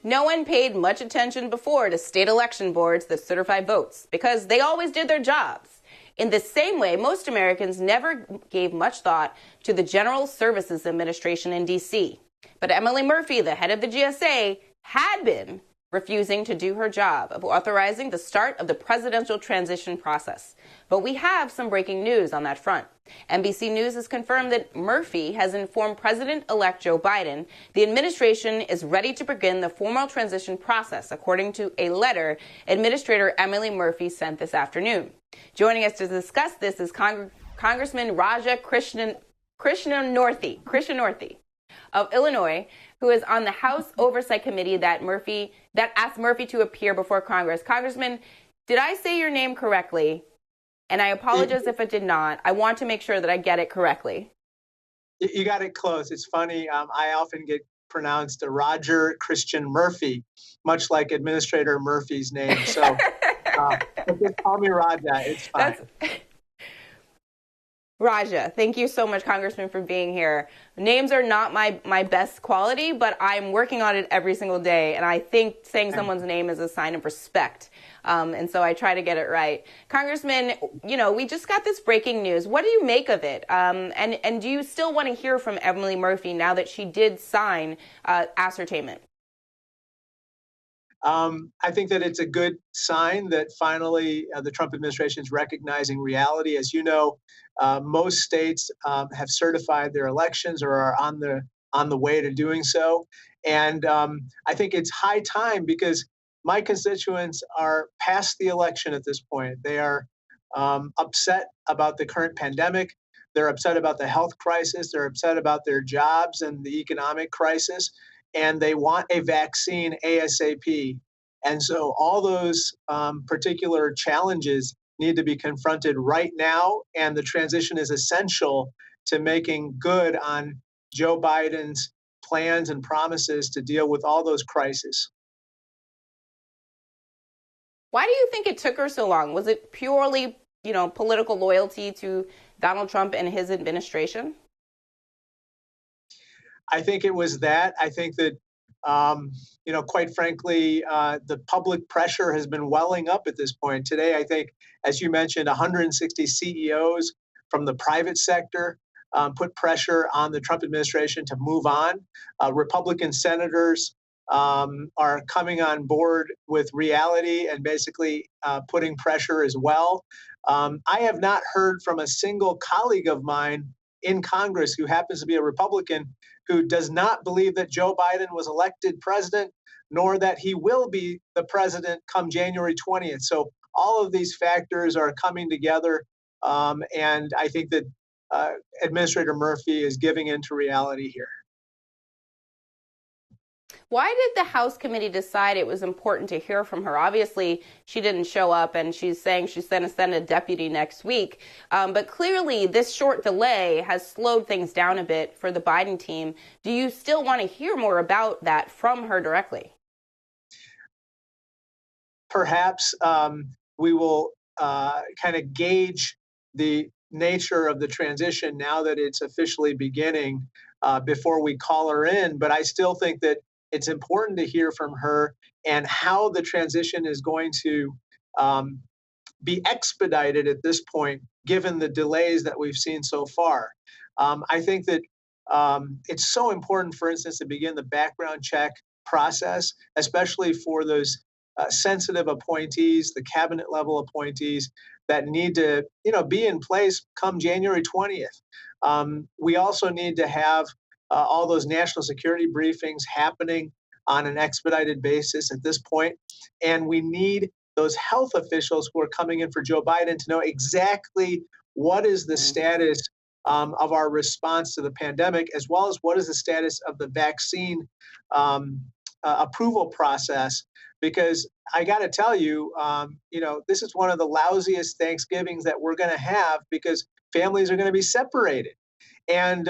No one paid much attention before to state election boards that certify votes because they always did their jobs. In the same way, most Americans never gave much thought to the General Services Administration in D.C. But Emily Murphy, the head of the GSA, had been refusing to do her job of authorizing the start of the presidential transition process. But we have some breaking news on that front. NBC News has confirmed that Murphy has informed President-elect Joe Biden the administration is ready to begin the formal transition process, according to a letter Administrator Emily Murphy sent this afternoon. Joining us to discuss this is Congressman Raja Krishnamoorthi of Illinois, who is on the House Oversight Committee that asked Murphy to appear before Congress. Congressman, did I say your name correctly? And I apologize if I did not. I want to make sure that I get it correctly. You got it close. It's funny. I often get pronounced Raja Krishnamoorthi, much like Administrator Murphy's name. So just call me Raja. It's fine. Raja, thank you so much, Congressman, for being here. Names are not my best quality, but I'm working on it every single day. And I think saying someone's name is a sign of respect. And so I try to get it right. Congressman, we just got this breaking news. What do you make of it? And do you still want to hear from Emily Murphy now that she did sign ascertainment? I think that it's a good sign that finally the Trump administration is recognizing reality. As you know, most states have certified their elections or are on the way to doing so. And I think it's high time because my constituents are past the election at this point. They are upset about the current pandemic. They're upset about the health crisis. They're upset about their jobs and the economic crisis. And they want a vaccine ASAP. And so all those particular challenges need to be confronted right now. And the transition is essential to making good on Joe Biden's plans and promises to deal with all those crises. Why do you think it took her so long? Was it purely, political loyalty to Donald Trump and his administration? I think it was that. I think that, quite frankly, the public pressure has been welling up at this point. Today, I think, as you mentioned, 160 CEOs from the private sector put pressure on the Trump administration to move on. Republican senators are coming on board with reality and basically putting pressure as well. I have not heard from a single colleague of mine in Congress who happens to be a Republican who does not believe that Joe Biden was elected president, nor that he will be the president come January 20th. So all of these factors are coming together. And I think that Administrator Murphy is giving into reality here. Why did the House committee decide it was important to hear from her? Obviously, she didn't show up, and she's saying she's going to send a deputy next week. But clearly, this short delay has slowed things down a bit for the Biden team. Do you still want to hear more about that from her directly? Perhaps we will kind of gauge the nature of the transition now that it's officially beginning before we call her in. But I still think that it's important to hear from her and how the transition is going to be expedited at this point, given the delays that we've seen so far. I think that it's so important, for instance, to begin the background check process, especially for those sensitive appointees, the cabinet level appointees that need to, be in place come January 20th. We also need to have all those national security briefings happening on an expedited basis at this point. And we need those health officials who are coming in for Joe Biden to know exactly what is the status of our response to the pandemic, as well as what is the status of the vaccine approval process. Because I got to tell you, this is one of the lousiest Thanksgivings that we're going to have because families are going to be separated. And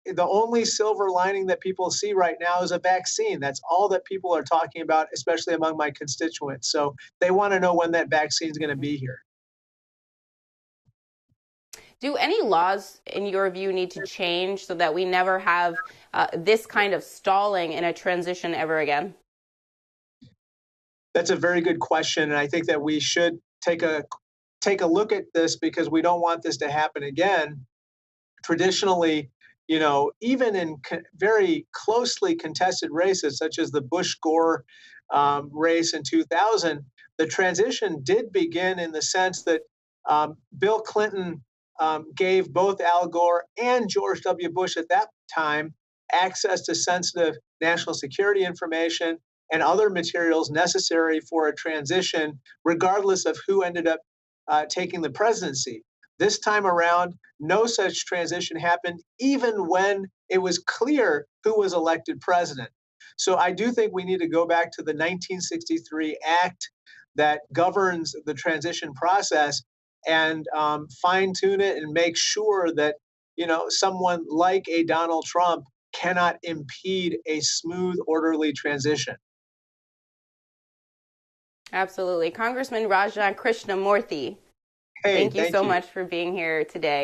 the only silver lining that people see right now is a vaccine. That's all that people are talking about, especially among my constituents. So they want to know when that vaccine is going to be here. Do any laws, in your view, need to change so that we never have this kind of stalling in a transition ever again? That's a very good question, and I think that we should take a look at this because we don't want this to happen again. Traditionally, even in very closely contested races, such as the Bush-Gore race in 2000, the transition did begin in the sense that Bill Clinton gave both Al Gore and George W. Bush at that time access to sensitive national security information and other materials necessary for a transition, regardless of who ended up taking the presidency. This time around, no such transition happened, even when it was clear who was elected president. So I do think we need to go back to the 1963 Act that governs the transition process and fine tune it and make sure that someone like a Donald Trump cannot impede a smooth, orderly transition. Absolutely. Congressman Raja Krishnamoorthi, Hey, thank you so much for being here today.